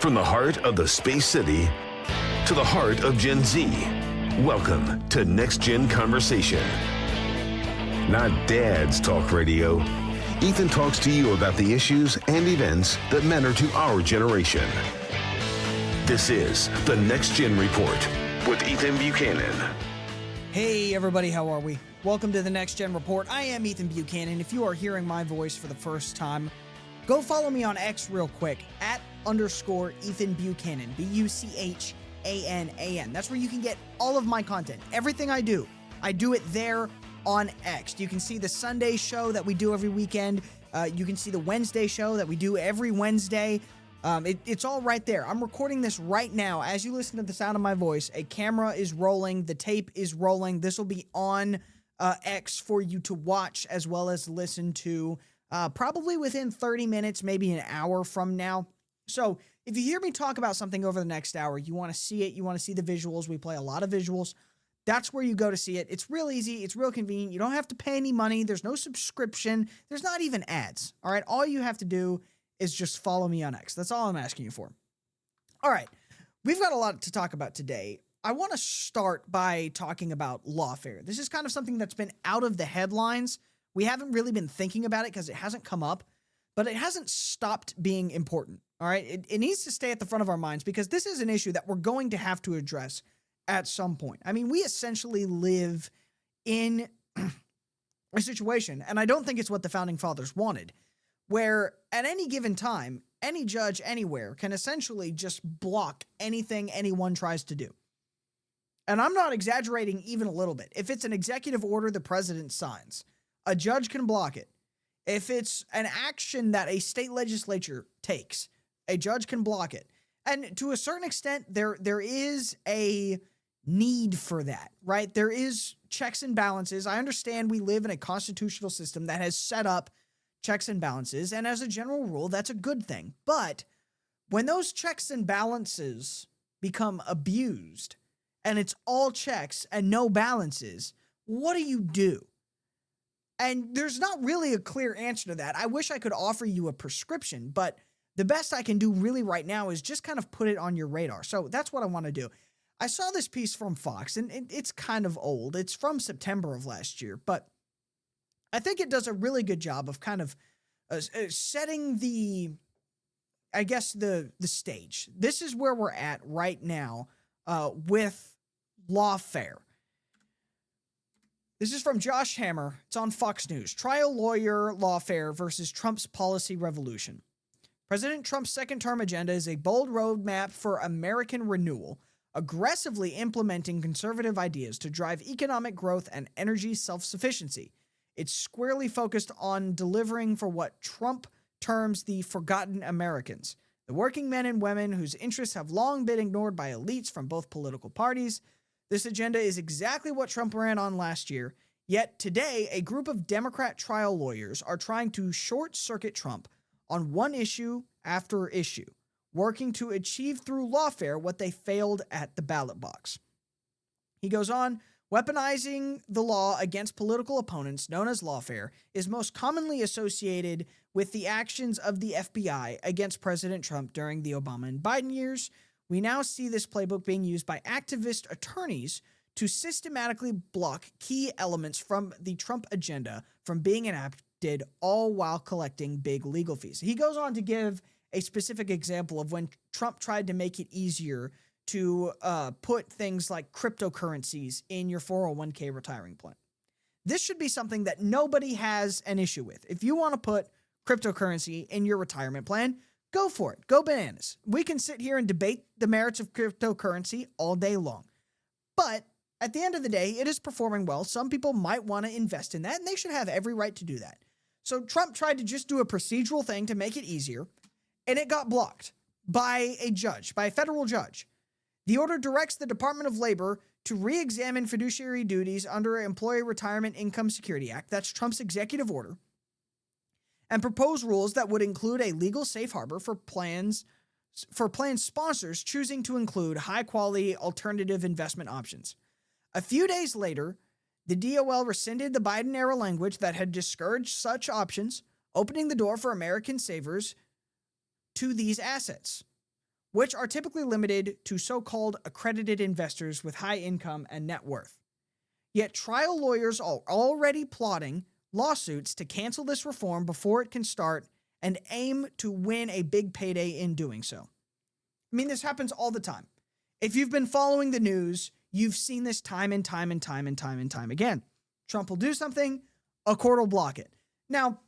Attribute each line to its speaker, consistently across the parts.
Speaker 1: From the heart of the Space City to the heart of Gen Z, welcome to Next Gen Conversation. Not Dad's Talk Radio. Ethan talks to you about the issues and events that matter to our generation. This is the Next Gen Report with Ethan Buchanan.
Speaker 2: Hey everybody, how are we? Welcome to the Next Gen Report. I am Ethan Buchanan. If you are hearing my voice for the first time, go follow me on X real quick, @_Ethan Buchanan, Buchanan. That's where you can get all of my content. Everything I do it there on X. You can see the Sunday show that we do every weekend. You can see the Wednesday show that we do every Wednesday. It's all right there. I'm recording this right now. As you listen to the sound of my voice, a camera is rolling. The tape is rolling. This will be on X for you to watch as well as listen to probably within 30 minutes, maybe an hour from now. So if you hear me talk about something over the next hour, you want to see it, you want to see the visuals. We play a lot of visuals. That's where you go to see it. It's real easy. It's real convenient. You don't have to pay any money. There's no subscription. There's not even ads. All right. All you have to do is just follow me on X. That's all I'm asking you for. All right. We've got a lot to talk about today. I want to start by talking about lawfare. This is kind of something that's been out of the headlines. We haven't really been thinking about it because it hasn't come up, but it hasn't stopped being important. All right. It needs to stay at the front of our minds because this is an issue that we're going to have to address at some point. I mean, we essentially live in a situation, and I don't think it's what the founding fathers wanted, where at any given time, any judge anywhere can essentially just block anything anyone tries to do. And I'm not exaggerating even a little bit. If it's an executive order the president signs, a judge can block it. If it's an action that a state legislature takes, a judge can block it. And to a certain extent, there is a need for that, right? There is checks and balances. I understand we live in a constitutional system that has set up checks and balances, and as a general rule, that's a good thing. But when those checks and balances become abused, and it's all checks and no balances, what do you do? And there's not really a clear answer to that. I wish I could offer you a prescription, but the best I can do really right now is just kind of put it on your radar. So that's what I want to do. I saw this piece from Fox, and it's kind of old. It's from September of last year, but I think it does a really good job of kind of setting the stage. This is where we're at right now with lawfare. This is from Josh Hammer. It's on Fox News. Trial lawyer lawfare versus Trump's policy revolution. President Trump's second-term agenda is a bold roadmap for American renewal, aggressively implementing conservative ideas to drive economic growth and energy self-sufficiency. It's squarely focused on delivering for what Trump terms the forgotten Americans, the working men and women whose interests have long been ignored by elites from both political parties. This agenda is exactly what Trump ran on last year, yet today a group of Democrat trial lawyers are trying to short-circuit Trump on one issue after issue, working to achieve through lawfare what they failed at the ballot box. He goes on, weaponizing the law against political opponents, known as lawfare, is most commonly associated with the actions of the FBI against President Trump during the Obama and Biden years. We now see this playbook being used by activist attorneys to systematically block key elements from the Trump agenda from being enacted, all while collecting big legal fees. He goes on to give a specific example of when Trump tried to make it easier to put things like cryptocurrencies in your 401k retiring plan. This should be something that nobody has an issue with. If you want to put cryptocurrency in your retirement plan, go for it. Go bananas. We can sit here and debate the merits of cryptocurrency all day long. But at the end of the day, it is performing well. Some people might want to invest in that, and they should have every right to do that. So Trump tried to just do a procedural thing to make it easier, and it got blocked by a judge, by a federal judge. The order directs the Department of Labor to re-examine fiduciary duties under Employee Retirement Income Security Act, that's Trump's executive order, and propose rules that would include a legal safe harbor for plan sponsors choosing to include high-quality alternative investment options. A few days later, the DOL rescinded the Biden-era language that had discouraged such options, opening the door for American savers to these assets. which are typically limited to so-called accredited investors with high income and net worth. Yet trial lawyers are already plotting lawsuits to cancel this reform before it can start and aim to win a big payday in doing so. I mean, this happens all the time. If you've been following the news, you've seen this time and time again. Trump will do something, a court will block it. Now,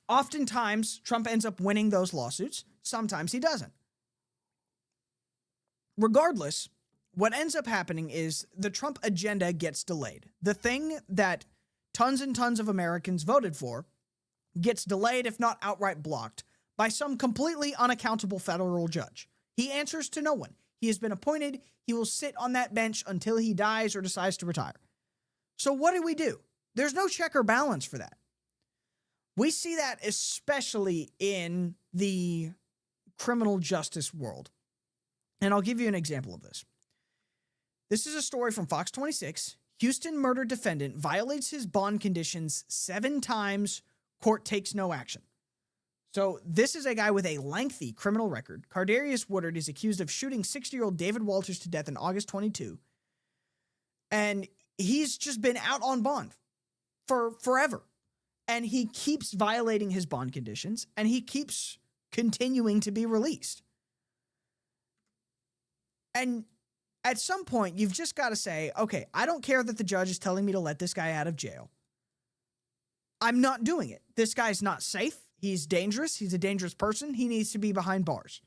Speaker 2: oftentimes, Trump ends up winning those lawsuits. Sometimes he doesn't. Regardless, what ends up happening is the Trump agenda gets delayed. The thing that tons and tons of Americans voted for gets delayed, if not outright blocked, by some completely unaccountable federal judge. He answers to no one. He has been appointed. He will sit on that bench until he dies or decides to retire. So what do? There's no check or balance for that. We see that especially in the criminal justice world. And I'll give you an example of this. This is a story from Fox 26. Houston murder defendant violates his bond conditions 7 times. Court takes no action. So this is a guy with a lengthy criminal record. Cardarius Woodard is accused of shooting 60-year-old David Walters to death in August 22. And he's just been out on bond for forever. And he keeps violating his bond conditions, and he keeps continuing to be released. And at some point, you've just got to say, okay, I don't care that the judge is telling me to let this guy out of jail. I'm not doing it. This guy's not safe. He's dangerous. He's a dangerous person. He needs to be behind bars.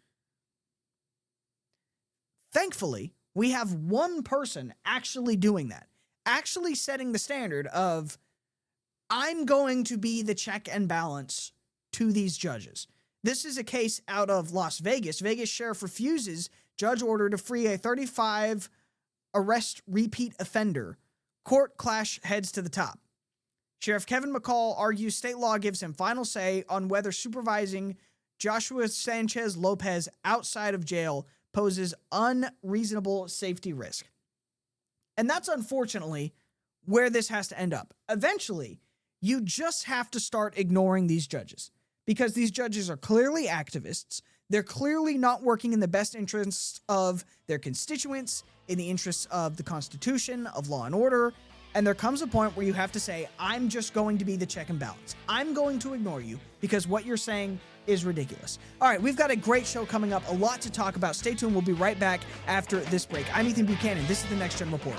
Speaker 2: Thankfully, we have one person actually doing that, actually setting the standard of, I'm going to be the check and balance to these judges. This is a case out of Las Vegas. Vegas sheriff refuses judge order to free a 35 arrest repeat offender. Court clash heads to the top. Sheriff Kevin McCall argues state law gives him final say on whether supervising Joshua Sanchez Lopez outside of jail poses unreasonable safety risk. And that's unfortunately where this has to end up. Eventually, you just have to start ignoring these judges because these judges are clearly activists. They're clearly not working in the best interests of their constituents, in the interests of the Constitution, of law and order. And there comes a point where you have to say, I'm just going to be the check and balance. I'm going to ignore you because what you're saying is ridiculous. All right, we've got a great show coming up, a lot to talk about. Stay tuned. We'll be right back after this break. I'm Ethan Buchanan. This is the Next Gen Report.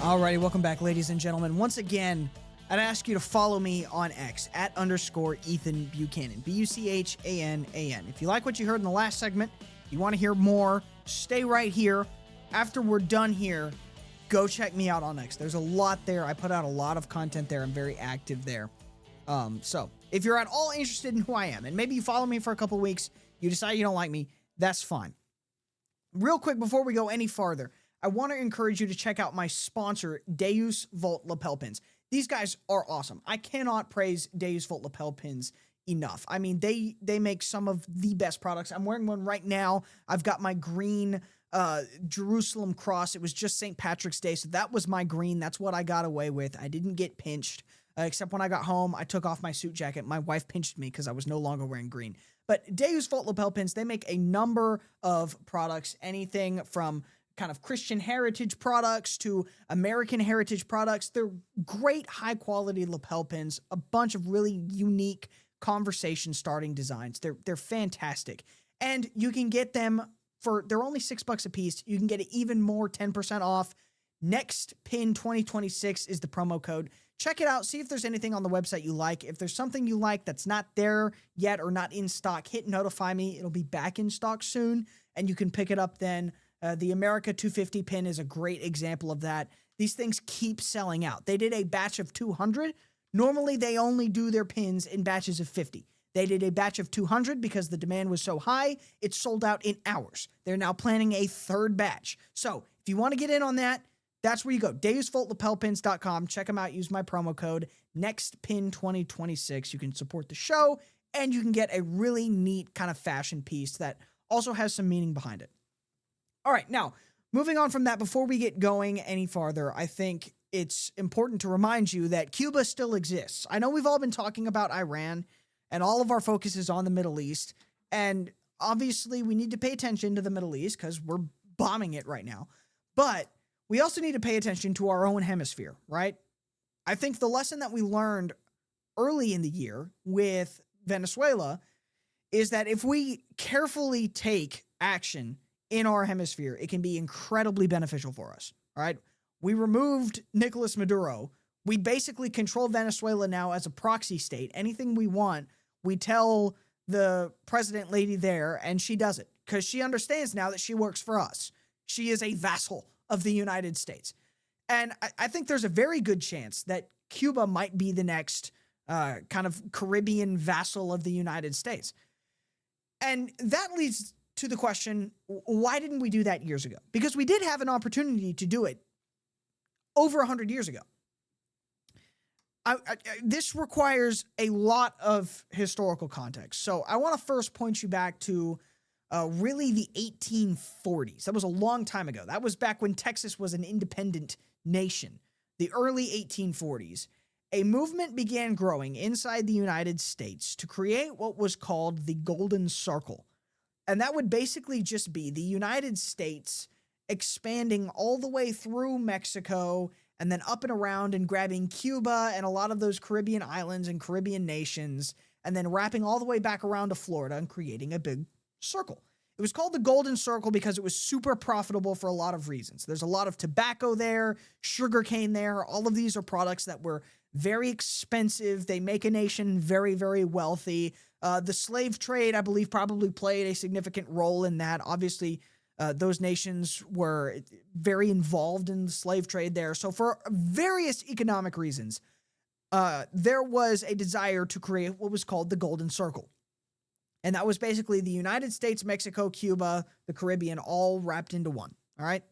Speaker 2: Alrighty, welcome back, ladies and gentlemen. Once again, I'd ask you to follow me on X at _Ethan Buchanan, Buchanan. If you like what you heard in the last segment, you want to hear more, stay right here. After we're done here, go check me out on X. There's a lot there. I put out a lot of content there. I'm very active there. So if you're at all interested in who I am, and maybe you follow me for a couple weeks, you decide you don't like me, that's fine. Real quick, before we go any farther, I want to encourage you to check out my sponsor, Deus Volt lapel pins. These guys are awesome. I cannot praise Deus Volt lapel pins enough. I mean, they make some of the best products. I'm wearing one right now. I've got my green Jerusalem cross. It was just St. Patrick's Day, so that was my green. That's what I got away with. I didn't get pinched, except when I got home, I took off my suit jacket. My wife pinched me because I was no longer wearing green. But Deus Volt lapel pins, they make a number of products, anything from kind of Christian heritage products to American heritage products. They're great, high quality lapel pins, a bunch of really unique conversation starting designs. They're fantastic. And you can get them they're only $6 a piece. You can get it even more, 10% off. Next Pin 2026 is the promo code. Check it out. See if there's anything on the website you like. If there's something you like that's not there yet or not in stock, hit notify me. It'll be back in stock soon, and you can pick it up then. The America 250 pin is a great example of that. These things keep selling out. They did a batch of 200. Normally, they only do their pins in batches of 50. They did a batch of 200 because the demand was so high, it sold out in hours. They're now planning a third batch. So if you want to get in on that, That's where you go. Dave'sVaultLapelPins.com. Check them out. Use my promo code NEXTPIN2026. You can support the show, and you can get a really neat kind of fashion piece that also has some meaning behind it. All right, now, moving on from that, before we get going any farther, I think it's important to remind you that Cuba still exists. I know we've all been talking about Iran, and all of our focus is on the Middle East, and obviously we need to pay attention to the Middle East because we're bombing it right now. But we also need to pay attention to our own hemisphere, right? I think the lesson that we learned early in the year with Venezuela is that if we carefully take action in our hemisphere, it can be incredibly beneficial for us, all right? We removed Nicolas Maduro. We basically control Venezuela now as a proxy state. Anything we want, we tell the president lady there, and she does it because she understands now that she works for us. She is a vassal of the United States. And I think there's a very good chance that Cuba might be the next kind of Caribbean vassal of the United States. And that leads to the question, why didn't we do that years ago? Because we did have an opportunity to do it over 100 years ago. This requires a lot of historical context. So I want to first point you back to really the 1840s. That was a long time ago. That was back when Texas was an independent nation. The early 1840s. A movement began growing inside the United States to create what was called the Golden Circle. And that would basically just be the United States expanding all the way through Mexico and then up and around and grabbing Cuba and a lot of those Caribbean islands and Caribbean nations, and then wrapping all the way back around to Florida and creating a big circle. It was called the Golden Circle because it was super profitable for a lot of reasons. There's a lot of tobacco there, sugarcane there. All of these are products that were very expensive. They make a nation very, very wealthy. The slave trade, I believe, probably played a significant role in that. Obviously, those nations were very involved in the slave trade there. So for various economic reasons, there was a desire to create what was called the Golden Circle. And that was basically the United States, Mexico, Cuba, the Caribbean, all wrapped into one. All right?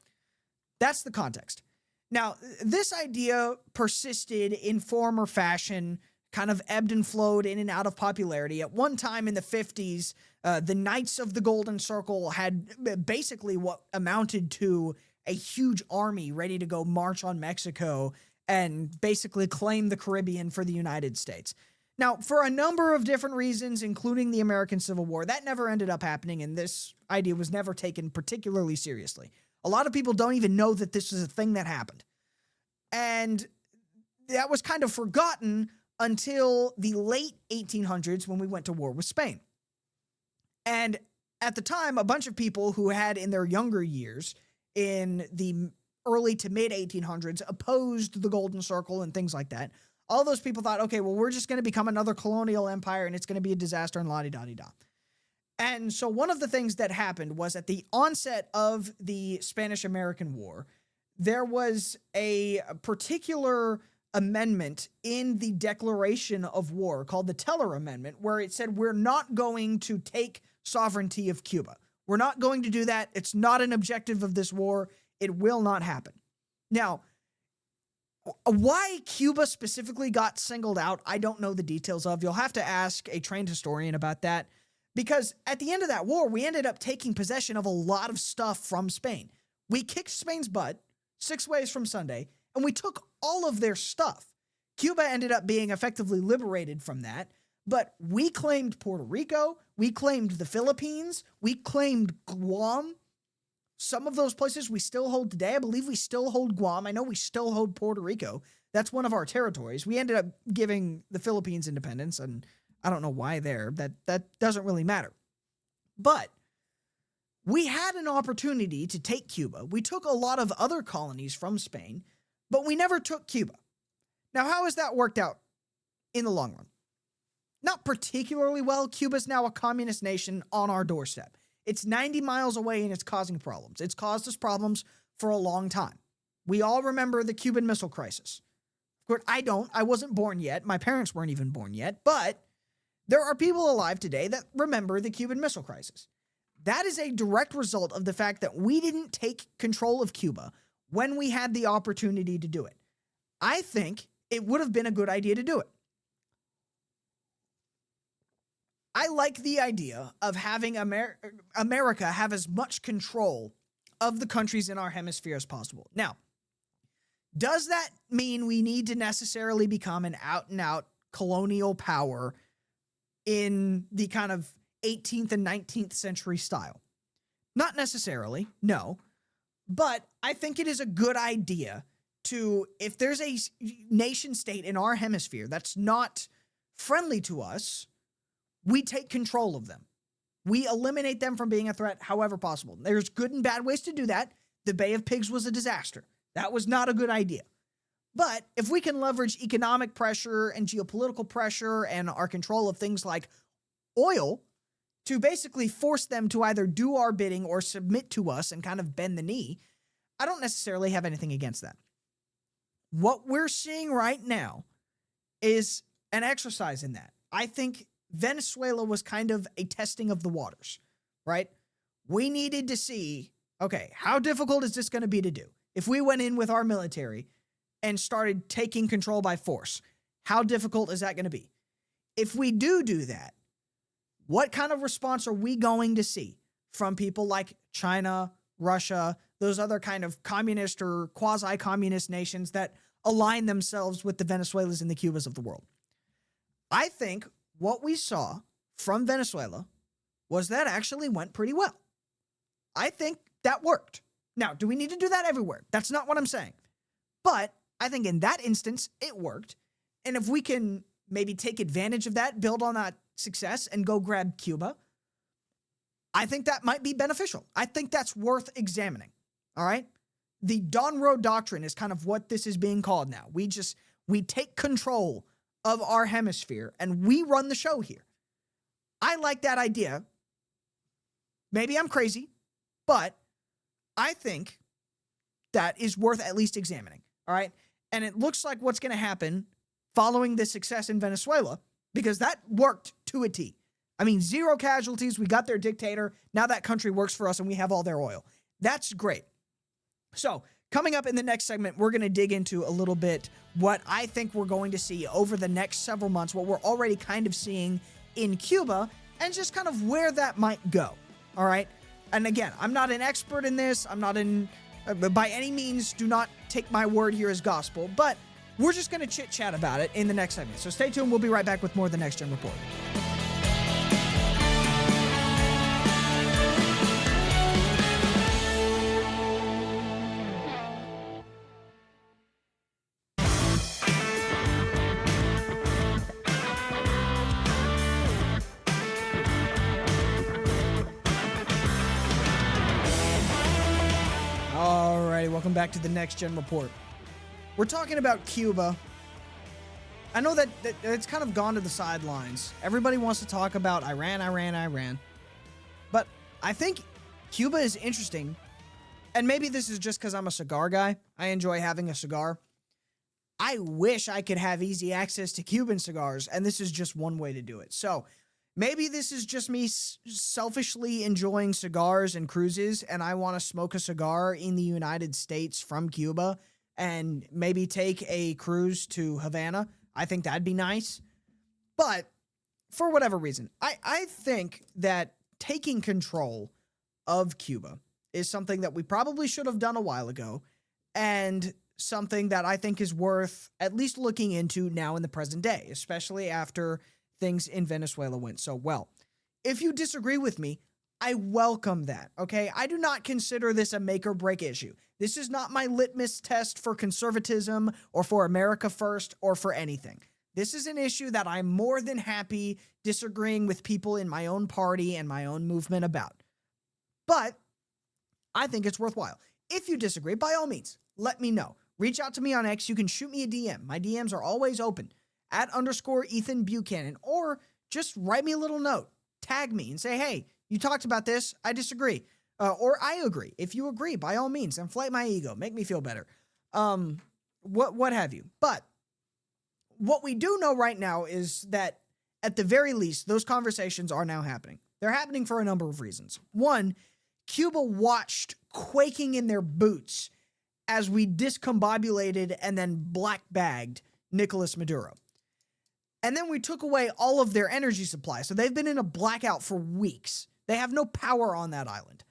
Speaker 2: That's the context. Now, this idea persisted in form or fashion, kind of ebbed and flowed in and out of popularity. At one time in the 50s, the Knights of the Golden Circle had basically what amounted to a huge army ready to go march on Mexico and basically claim the Caribbean for the United States. Now, for a number of different reasons, including the American Civil War, that never ended up happening, and this idea was never taken particularly seriously. A lot of people don't even know that this is a thing that happened. And that was kind of forgotten until the late 1800s when we went to war with Spain. And at the time, a bunch of people who had in their younger years, in the early to mid 1800s, opposed the Golden Circle and things like that. All those people thought, okay, well, we're just going to become another colonial empire and it's going to be a disaster and la-di-da-di-da. And so one of the things that happened was at the onset of the Spanish-American War, there was a particular amendment in the declaration of war called the Teller Amendment, where it said we're not going to take sovereignty of Cuba. We're not going to do that. It's not an objective of this war. It will not happen. Now, why Cuba specifically got singled out, I don't know the details of. You'll have to ask a trained historian about that, because at the end of that war, we ended up taking possession of a lot of stuff from Spain. We kicked Spain's butt 6 ways from Sunday, and we took all of their stuff. Cuba ended up being effectively liberated from that, but we claimed Puerto Rico, we claimed the Philippines, we claimed Guam. Some of those places we still hold today. I believe we still hold Guam. I know we still hold Puerto Rico. That's one of our territories. We ended up giving the Philippines independence, and I don't know why there. That doesn't really matter. But we had an opportunity to take Cuba. We took a lot of other colonies from Spain, but we never took Cuba. Now, how has that worked out in the long run? Not particularly well. Cuba's now a communist nation on our doorstep. It's 90 miles away and it's causing problems. It's caused us problems for a long time. We all remember the Cuban Missile Crisis. Of course, I don't. I wasn't born yet. My parents weren't even born yet. But there are people alive today that remember the Cuban Missile Crisis. That is a direct result of the fact that we didn't take control of Cuba. when we had the opportunity to do it. I think it would have been a good idea to do it. I like the idea of having America have as much control of the countries in our hemisphere as possible. Now, does that mean we need to necessarily become an out-and-out colonial power in the kind of 18th and 19th century style? Not necessarily, no. But I think it is a good idea to, if there's a nation state in our hemisphere that's not friendly to us, we take control of them. We eliminate them from being a threat however possible. There's good and bad ways to do that. The Bay of Pigs was a disaster. That was not a good idea. But if we can leverage economic pressure and geopolitical pressure and our control of things like oil to basically force them to either do our bidding or submit to us and kind of bend the knee, I don't necessarily have anything against that. What we're seeing right now is an exercise in that. I think Venezuela was kind of a testing of the waters, right? We needed to see, okay, how difficult is this going to be to do? If we went in with our military and started taking control by force, how difficult is that going to be? If we do that, what kind of response are we going to see from people like China, Russia, those other kind of communist or quasi-communist nations that align themselves with the Venezuelas and the Cubas of the world? I think what we saw from Venezuela was that actually went pretty well. I think that worked. Now, do we need to do that everywhere? That's not what I'm saying. But I think in that instance, it worked. And if we can maybe take advantage of that, build on that success, and go grab Cuba, I think that might be beneficial. I think that's worth examining. All right? The Don Road Doctrine is kind of what this is being called now. We take control of our hemisphere and we run the show here. I like that idea. Maybe I'm crazy, but I think that is worth at least examining. All right? And it looks like what's going to happen following the success in Venezuela, because that worked to a T. I mean, 0 casualties. We got their dictator. Now that country works for us and we have all their oil. That's great. So coming up in the next segment, we're going to dig into a little bit what I think we're going to see over the next several months, what we're already kind of seeing in Cuba, and just kind of where that might go. All right? And again, I'm not an expert in this. I'm not by any means, do not take my word here as gospel, but we're just going to chit-chat about it in the next segment. So stay tuned. We'll be right back with more of the Next Gen Report. Welcome back to the Next Gen Report. We're talking about Cuba. I know that it's kind of gone to the sidelines. Everybody wants to talk about Iran. But I think Cuba is interesting. And maybe this is just because I'm a cigar guy. I enjoy having a cigar. I wish I could have easy access to Cuban cigars, and this is just one way to do it. So maybe this is just me selfishly enjoying cigars and cruises, and I want to smoke a cigar in the United States from Cuba and maybe take a cruise to Havana. I think that'd be nice. But for whatever reason, I think that taking control of Cuba is something that we probably should have done a while ago, and something that I think is worth at least looking into now in the present day, especially after things in Venezuela went so well. If you disagree with me, I welcome that, okay? I do not consider this a make or break issue. This is not my litmus test for conservatism or for America first or for anything. This is an issue that I'm more than happy disagreeing with people in my own party and my own movement about. But I think it's worthwhile. If you disagree, by all means, let me know. Reach out to me on X. You can shoot me a DM. My DMs are always open. @_Ethan Buchanan, or just write me a little note, tag me and say, hey, you talked about this, I disagree, or I agree. If you agree, by all means, inflate my ego, make me feel better, what have you. But what we do know right now is that at the very least, those conversations are now happening. They're happening for a number of reasons. One, Cuba watched quaking in their boots as we discombobulated and then black bagged Nicolas Maduro. And then we took away all of their energy supply. So they've been in a blackout for weeks. They have no power on that island.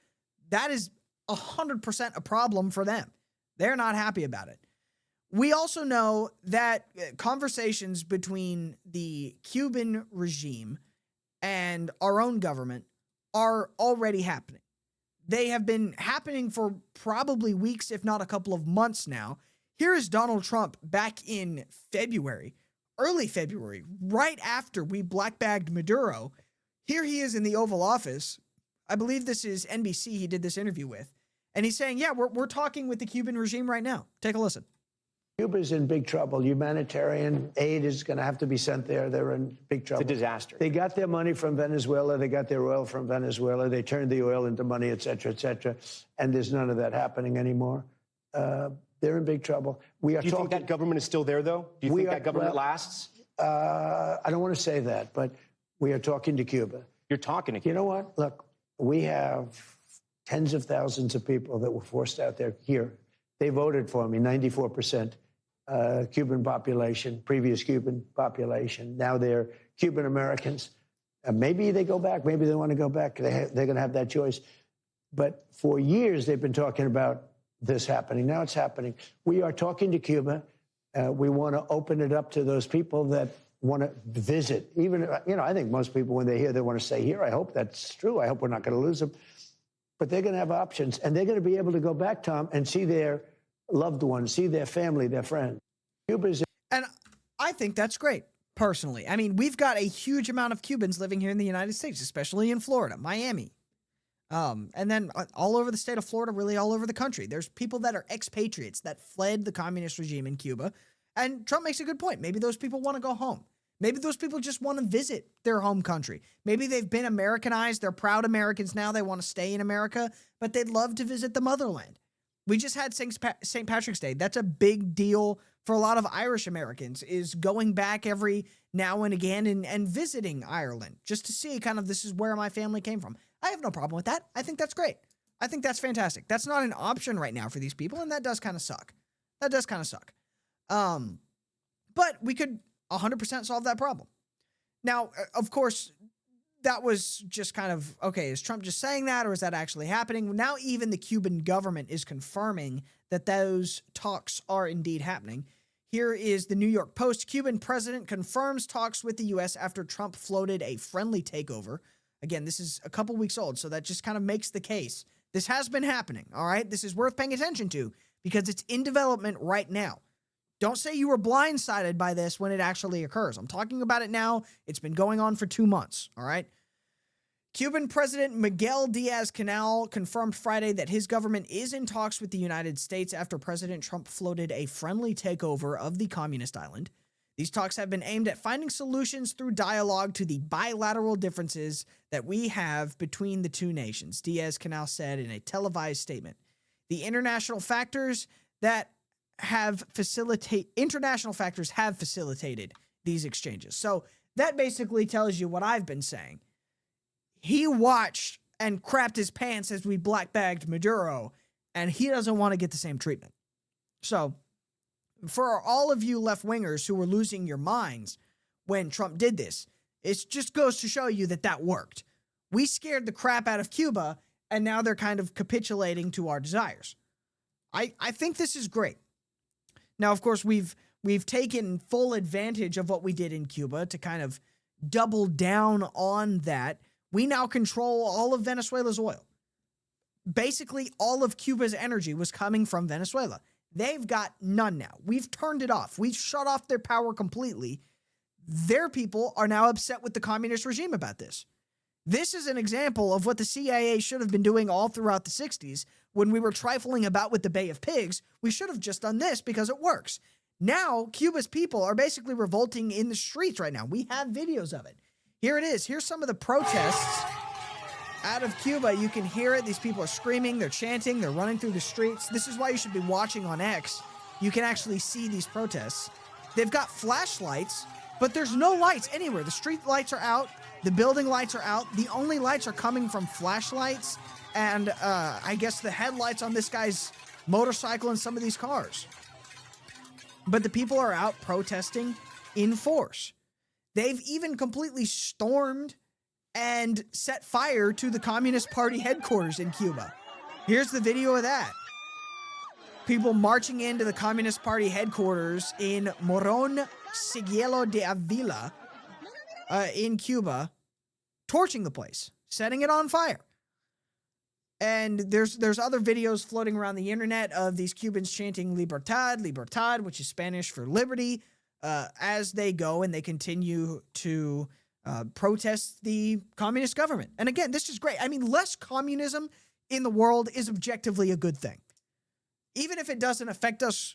Speaker 2: That is 100% a problem for them. They're not happy about it. We also know that conversations between the Cuban regime and our own government are already happening. They have been happening for probably weeks, if not a couple of months now. Here is Donald Trump back in February, early February, right after we black-bagged Maduro. Here he is in the Oval Office. I believe this is NBC he did this interview with. And he's saying, yeah, we're talking with the Cuban regime right now. Take a listen.
Speaker 3: Cuba's in big trouble. Humanitarian aid is going to have to be sent there. They're in big trouble.
Speaker 4: It's a disaster.
Speaker 3: They got their money from Venezuela. They got their oil from Venezuela. They turned the oil into money, et cetera, and there's none of that happening anymore. They're in big trouble.
Speaker 4: Do you think that government is still there, though? Do you think that government lasts?
Speaker 3: I don't want to say that, but we are talking to Cuba.
Speaker 4: You're talking to Cuba.
Speaker 3: You know what? Look, we have tens of thousands of people that were forced out there here. They voted for me, 94%. Cuban population, previous Cuban population. Now they're Cuban Americans. Maybe they go back. Maybe they want to go back. They're going to have that choice. But for years, they've been talking about this happening. Now it's happening. We are talking to Cuba. We want to open it up to those people that want to visit. Even, I think most people, when they're here, they want to stay here. I hope that's true. I hope we're not going to lose them. But they're going to have options. And they're going to be able to go back, Tom, and see their loved ones, see their family, their friends. Cuba's.
Speaker 2: And I think that's great, personally. I mean, we've got a huge amount of Cubans living here in the United States, especially in Florida, Miami. And then all over the state of Florida, really all over the country. There's people that are expatriates that fled the communist regime in Cuba. And Trump makes a good point. Maybe those people want to go home. Maybe those people just want to visit their home country. Maybe they've been Americanized. They're proud Americans now. They want to stay in America, but they'd love to visit the motherland. We just had St. Patrick's Day. That's a big deal for a lot of Irish Americans, is going back every now and again and visiting Ireland just to see kind of, this is where my family came from. I have no problem with that. I think that's great. I think that's fantastic. That's not an option right now for these people, and that does kind of suck. That does kind of suck. But we could 100% solve that problem. Now, of course, that was just kind of, okay, is Trump just saying that, or is that actually happening? Now even the Cuban government is confirming that those talks are indeed happening. Here is the New York Post. Cuban president confirms talks with the U.S. after Trump floated a friendly takeover. Again, this is a couple weeks old, so that just kind of makes the case. This has been happening, all right? This is worth paying attention to because it's in development right now. Don't say you were blindsided by this when it actually occurs. I'm talking about it now. It's been going on for 2 months, all right? Cuban President Miguel Diaz-Canel confirmed Friday that his government is in talks with the United States after President Trump floated a friendly takeover of the communist island. These talks have been aimed at finding solutions through dialogue to the bilateral differences that we have between the two nations, Diaz-Canel said in a televised statement. The international factors have facilitated these exchanges. So that basically tells you what I've been saying. He watched and crapped his pants as we black-bagged Maduro, and he doesn't want to get the same treatment. So for all of you left-wingers who were losing your minds when Trump did this, it just goes to show you that that worked. We scared the crap out of Cuba, and now they're kind of capitulating to our desires. I think this is great. Now, of course, we've taken full advantage of what we did in Cuba to kind of double down on that. We now control all of Venezuela's oil. Basically, all of Cuba's energy was coming from Venezuela. They've got none now. We've turned it off. We've shut off their power completely. Their people are now upset with the communist regime about this. This is an example of what the CIA should have been doing all throughout the 60s when we were trifling about with the Bay of Pigs. We should have just done this because it works. Now, Cuba's people are basically revolting in the streets right now. We have videos of it. Here it is. Here's some of the protests out of Cuba. You can hear it. These people are screaming. They're chanting. They're running through the streets. This is why you should be watching on X. You can actually see these protests. They've got flashlights, but there's no lights anywhere. The street lights are out. The building lights are out. The only lights are coming from flashlights and I guess the headlights on this guy's motorcycle and some of these cars. But the people are out protesting in force. They've even completely stormed and set fire to the Communist Party headquarters in Cuba. Here's the video of that. People marching into the Communist Party headquarters in Morón Sigüelo de Avila in Cuba, torching the place, setting it on fire. And there's other videos floating around the internet of these Cubans chanting Libertad, Libertad, which is Spanish for liberty, as they go and they continue to protest the communist government. And again, this is great. I mean, less communism in the world is objectively a good thing. Even if it doesn't affect us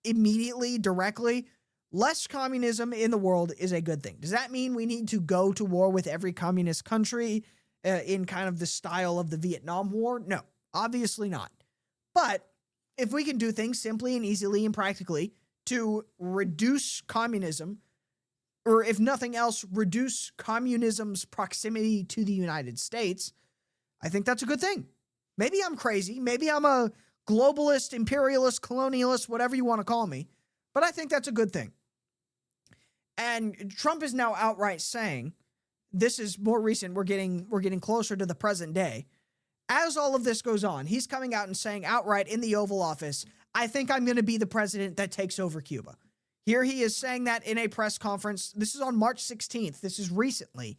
Speaker 2: immediately, directly, less communism in the world is a good thing. Does that mean we need to go to war with every communist country in kind of the style of the Vietnam War? No, obviously not. But if we can do things simply and easily and practically to reduce communism, or if nothing else, reduce communism's proximity to the United States, I think that's a good thing. Maybe I'm crazy. Maybe I'm a globalist, imperialist, colonialist, whatever you want to call me. But I think that's a good thing. And Trump is now outright saying, this is more recent, we're getting closer to the present day. As all of this goes on, he's coming out and saying outright in the Oval Office, I think I'm going to be the president that takes over Cuba. Here he is saying that in a press conference. This is on March 16th. This is recently.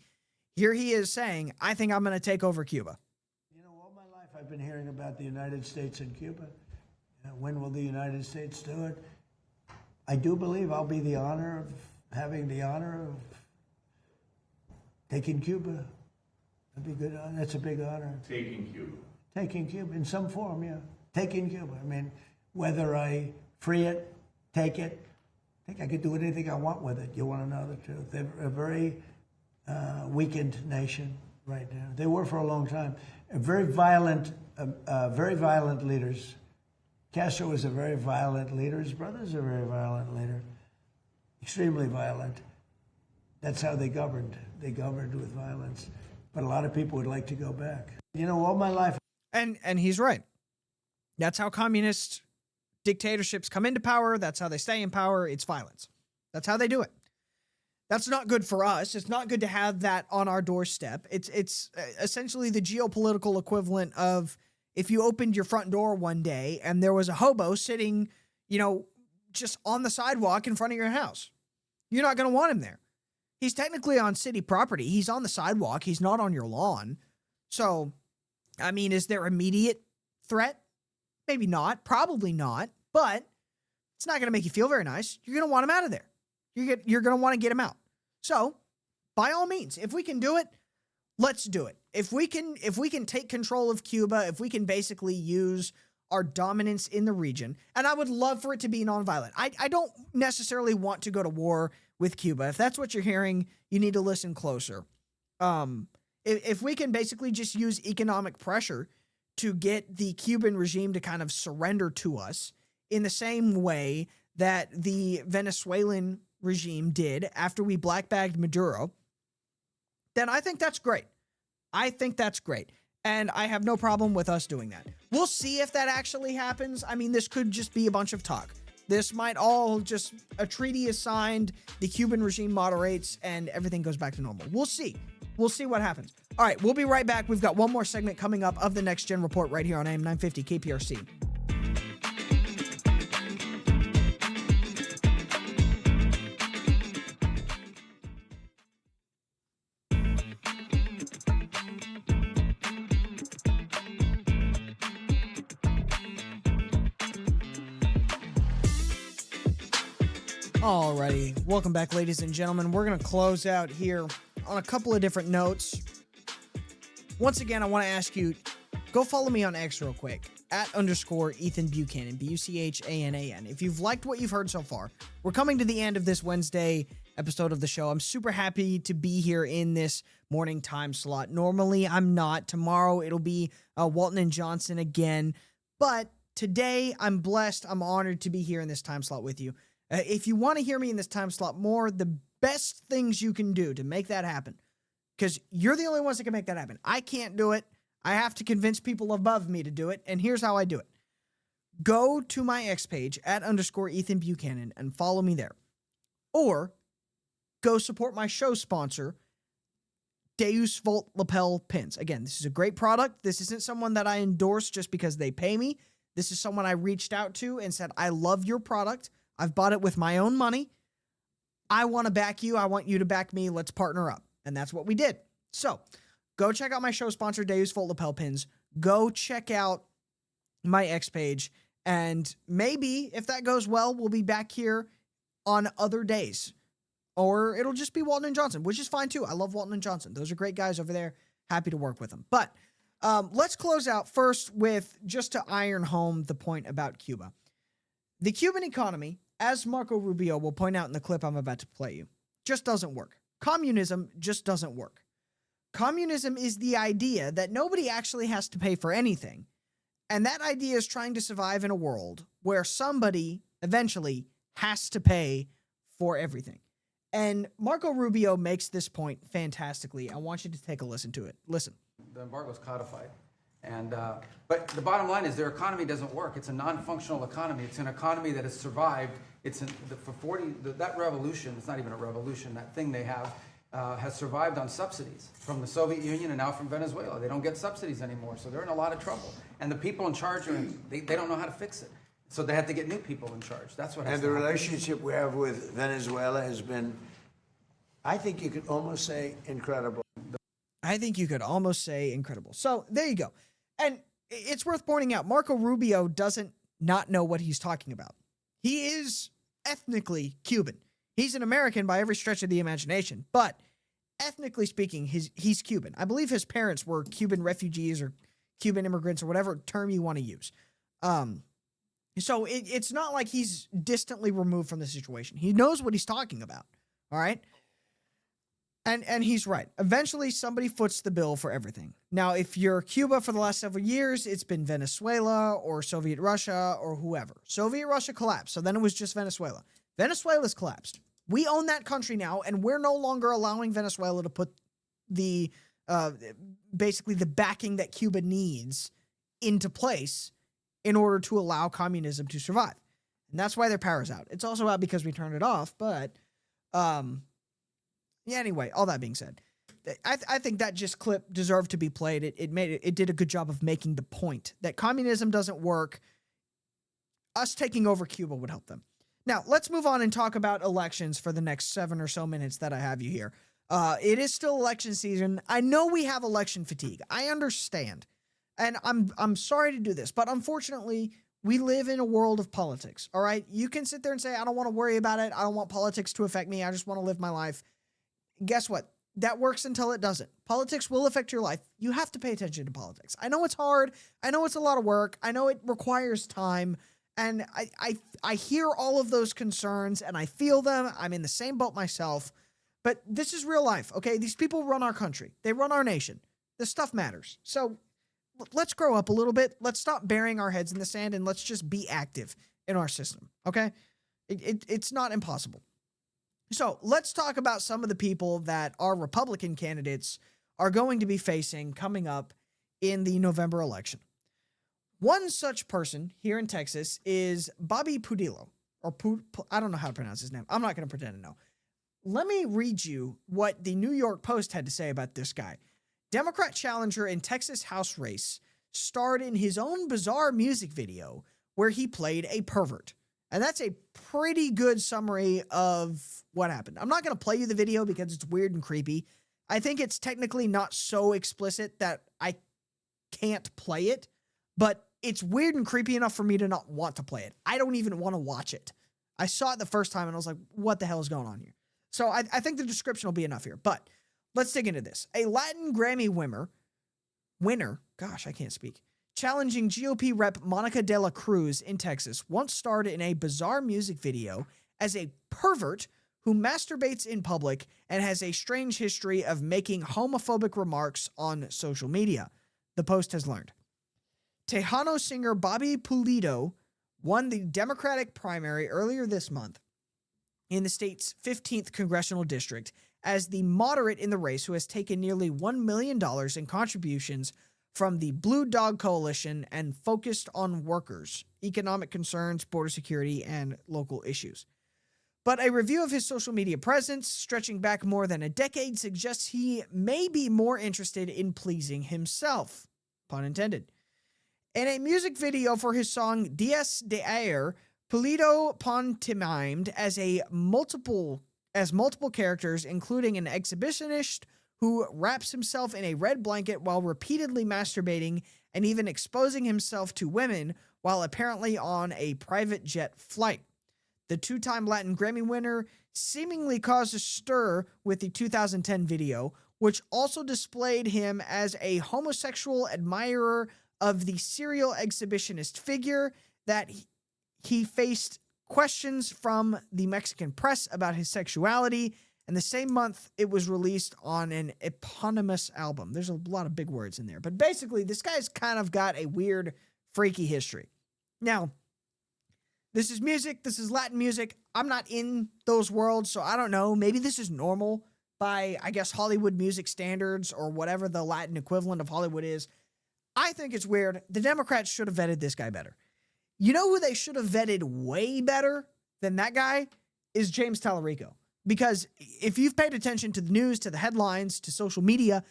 Speaker 2: Here he is saying, I think I'm going to take over Cuba.
Speaker 3: You know, all my life I've been hearing about the United States and Cuba. When will the United States do it? I do believe I'll be having the honor of taking Cuba. That'd be good. That's a big honor.
Speaker 5: Taking Cuba.
Speaker 3: Taking Cuba in some form, yeah. Taking Cuba. I mean, whether I free it, take it, I think I could do anything I want with it. You want to know the truth? They're a very weakened nation right now. They were for a long time. Very violent leaders. Castro was a very violent leader. His brother's a very violent leader. Extremely violent. That's how they governed. They governed with violence. But a lot of people would like to go back. You know, all my life.
Speaker 2: And he's right. That's how communist dictatorships come into power. That's how they stay in power. It's violence. That's how they do it. That's not good for us. It's not good to have that on our doorstep. It's essentially the geopolitical equivalent of if you opened your front door one day and there was a hobo sitting, just on the sidewalk in front of your house. You're not going to want him there. He's technically on city property. He's on the sidewalk. He's not on your lawn. So, I mean, is there immediate threat? Maybe not. Probably not. But it's not going to make you feel very nice. You're going to want him out of there. You're going to want to get him out. So, by all means, if we can do it, let's do it. If we can take control of Cuba, if we can basically use our dominance in the region, and I would love for it to be nonviolent. I don't necessarily want to go to war with Cuba. If that's what you're hearing, you need to listen closer. If we can basically just use economic pressure to get the Cuban regime to kind of surrender to us in the same way that the Venezuelan regime did after we blackbagged Maduro, then I think that's great. I think that's great. And I have no problem with us doing that. We'll see if that actually happens. I mean, this could just be a bunch of talk. This might all just, a treaty is signed, the Cuban regime moderates, and everything goes back to normal. We'll see. We'll see what happens. All right, we'll be right back. We've got one more segment coming up of the Next Gen Report right here on AM 950 KPRC. Alrighty, welcome back, ladies and gentlemen. We're going to close out here on a couple of different notes. Once again, I want to ask you, go follow me on X real quick, @_Ethan Buchanan, Buchanan. If you've liked what you've heard so far, we're coming to the end of this Wednesday episode of the show. I'm super happy to be here in this morning time slot. Normally, I'm not. Tomorrow, it'll be Walton and Johnson again. But today, I'm blessed. I'm honored to be here in this time slot with you. If you want to hear me in this time slot more, the best things you can do to make that happen, because you're the only ones that can make that happen. I can't do it. I have to convince people above me to do it, and here's how I do it. go to my X page @_Ethan Buchanan and follow me there. Or go support my show sponsor, Deus Volt lapel pins. Again, this is a great product. This isn't someone that I endorse just because they pay me. This is someone I reached out to and said, I love your product. I've bought it with my own money. I want to back you. I want you to back me. Let's partner up. And that's what we did. So go check out my show sponsor, Deus Volt lapel pins. Go check out my X page. And maybe if that goes well, we'll be back here on other days. Or it'll just be Walton and Johnson, which is fine too. I love Walton and Johnson. Those are great guys over there. Happy to work with them. But let's close out first with just to iron home the point about Cuba. The Cuban economy, as Marco Rubio will point out in the clip I'm about to play you, just doesn't work. Communism just doesn't work. Communism is the idea that nobody actually has to pay for anything. And that idea is trying to survive in a world where somebody eventually has to pay for everything. And Marco Rubio makes this point fantastically. I want you to take a listen to it. Listen.
Speaker 5: The embargo is codified. And but the bottom line is their economy doesn't work. It's a non-functional economy. It's an economy that has survived. That revolution, it's not even a revolution, that thing they have has survived on subsidies from the Soviet Union and now from Venezuela. They don't get subsidies anymore, so they're in a lot of trouble. And the people in charge, they don't know how to fix it. So they have to get new people in charge. That's what has to happen.
Speaker 3: And the relationship we have with Venezuela has been, I think you could almost say, incredible.
Speaker 2: I think you could almost say incredible. So there you go. And it's worth pointing out, Marco Rubio doesn't not know what he's talking about. He is ethnically Cuban. He's an American by every stretch of the imagination, but ethnically speaking, he's Cuban. I believe his parents were Cuban refugees or Cuban immigrants or whatever term you want to use. So it's not like he's distantly removed from the situation. He knows what he's talking about. All right. And he's right. Eventually, somebody foots the bill for everything. Now, if you're Cuba for the last several years, it's been Venezuela or Soviet Russia or whoever. Soviet Russia collapsed, so then it was just Venezuela. Venezuela's collapsed. We own that country now, and we're no longer allowing Venezuela to put the basically the backing that Cuba needs into place in order to allow communism to survive. And that's why their power's out. It's also out because we turned it off, but yeah, anyway, all that being said, I think that just clip deserved to be played. It did a good job of making the point that communism doesn't work. Us taking over Cuba would help them. Now, let's move on and talk about elections for the next 7 or so minutes that I have you here. It is still election season. I know we have election fatigue. I understand. And I'm sorry to do this, but unfortunately, we live in a world of politics, all right? You can sit there and say, I don't want to worry about it. I don't want politics to affect me. I just want to live my life. Guess what? That works until it doesn't. Politics will affect your life. You have to pay attention to politics. I know it's hard. I know it's a lot of work. I know it requires time. And I hear all of those concerns and I feel them. I'm in the same boat myself. But this is real life, okay? These people run our country. They run our nation. This stuff matters. So let's grow up a little bit. Let's stop burying our heads in the sand and let's just be active in our system, okay? It's not impossible. So let's talk about some of the people that our Republican candidates are going to be facing coming up in the November election. One such person here in Texas is Bobby Pudillo, or I don't know how to pronounce his name. I'm not going to pretend to know. Let me read you what the New York Post had to say about this guy. Democrat challenger in Texas House race starred in his own bizarre music video where he played a pervert. And that's a pretty good summary of what happened. I'm not going to play you the video because it's weird and creepy. I think it's technically not so explicit that I can't play it, but it's weird and creepy enough for me to not want to play it. I don't even want to watch it. I saw it the first time and I was like, what the hell is going on here? So I think the description will be enough here, but let's dig into this. A Latin Grammy winner, gosh, I can't speak, challenging GOP rep Monica de la Cruz in Texas once starred in a bizarre music video as a pervert who masturbates in public and has a strange history of making homophobic remarks on social media, the Post has learned. Tejano singer Bobby Pulido won the Democratic primary earlier this month in the state's 15th congressional district as the moderate in the race who has taken nearly $1 million in contributions from the Blue Dog Coalition and focused on workers, economic concerns, border security, and local issues. But a review of his social media presence, stretching back more than a decade, suggests he may be more interested in pleasing himself. Pun intended. In a music video for his song Diez de Ayer, Pulido pantomimed as multiple characters, including an exhibitionist who wraps himself in a red blanket while repeatedly masturbating and even exposing himself to women while apparently on a private jet flight. The two-time Latin Grammy winner seemingly caused a stir with the 2010 video, which also displayed him as a homosexual admirer of the serial exhibitionist figure, that he faced questions from the Mexican press about his sexuality, and the same month it was released on an eponymous album. There's a lot of big words in there, but basically this guy's kind of got a weird, freaky history. Now, this is music, this is Latin music. I'm not in those worlds, so I don't know. Maybe this is normal by, I guess, Hollywood music standards or whatever the Latin equivalent of Hollywood is. I think it's weird. The Democrats should have vetted this guy better. You know who they should have vetted way better than that guy? Is James Tallarico. Because if you've paid attention to the news, to the headlines, to social media,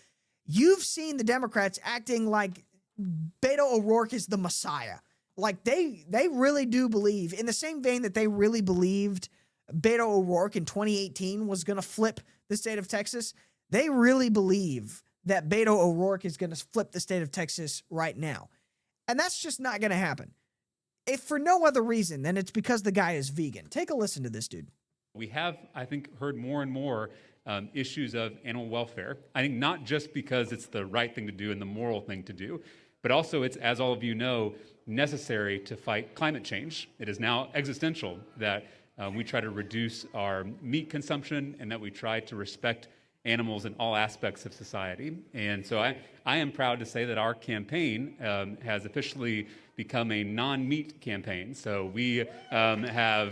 Speaker 2: you've seen the Democrats acting like Beto O'Rourke is the Messiah. Like they really do believe, in the same vein that they really believed Beto O'Rourke in 2018 was going to flip the state of Texas, they really believe that Beto O'Rourke is going to flip the state of Texas right now. And that's just not going to happen. If for no other reason than it's because the guy is vegan. Take a listen to this dude.
Speaker 6: We have, I think, heard more and more issues of animal welfare. I think not just because it's the right thing to do and the moral thing to do, but also it's, as all of you know, necessary to fight climate change. It is now existential that we try to reduce our meat consumption and that we try to respect animals in all aspects of society. And so I am proud to say that our campaign has officially become a non-meat campaign. So we are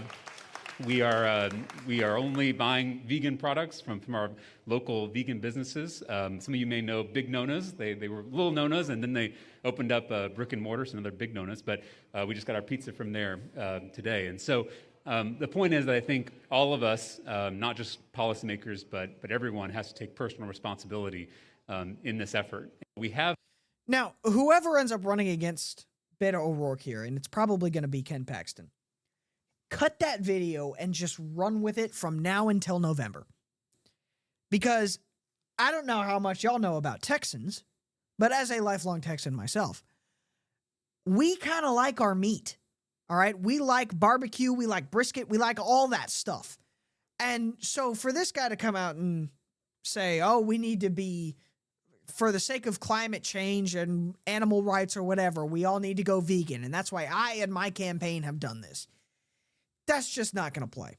Speaker 6: only buying vegan products from our local vegan businesses. Some of you may know Big Nona's. They were little Nona's, and then they opened up brick and mortar, so another Big Nona's. But we just got our pizza from there today. And so the point is that I think all of us, not just policymakers, but everyone has to take personal responsibility in this effort. We have
Speaker 2: now whoever ends up running against Beto O'Rourke here, and it's probably going to be Ken Paxton. Cut that video and just run with it from now until November. Because I don't know how much y'all know about Texans, but as a lifelong Texan myself, we kind of like our meat. All right? We like barbecue, we like brisket, we like all that stuff. And so for this guy to come out and say, oh, we need to be, for the sake of climate change and animal rights or whatever, we all need to go vegan. And that's why I and my campaign have done this. That's just not going to play.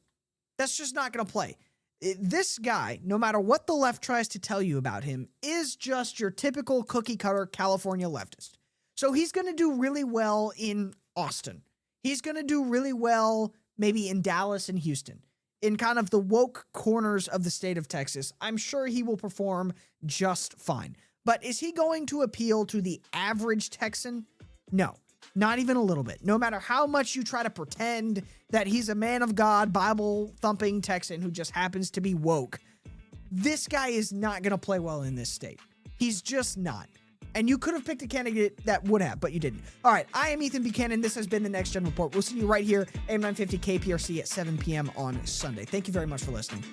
Speaker 2: That's just not going to play. This guy, no matter what the left tries to tell you about him, is just your typical cookie-cutter California leftist. So he's going to do really well in Austin. He's going to do really well maybe in Dallas and Houston, in kind of the woke corners of the state of Texas. I'm sure he will perform just fine. But is he going to appeal to the average Texan? No. Not even a little bit. No matter how much you try to pretend that he's a man of God, Bible-thumping Texan who just happens to be woke, this guy is not going to play well in this state. He's just not. And you could have picked a candidate that would have, but you didn't. All right, I am Ethan Buchanan. This has been the Next Gen Report. We'll see you right here, AM 950 KPRC at 7 p.m. on Sunday. Thank you very much for listening.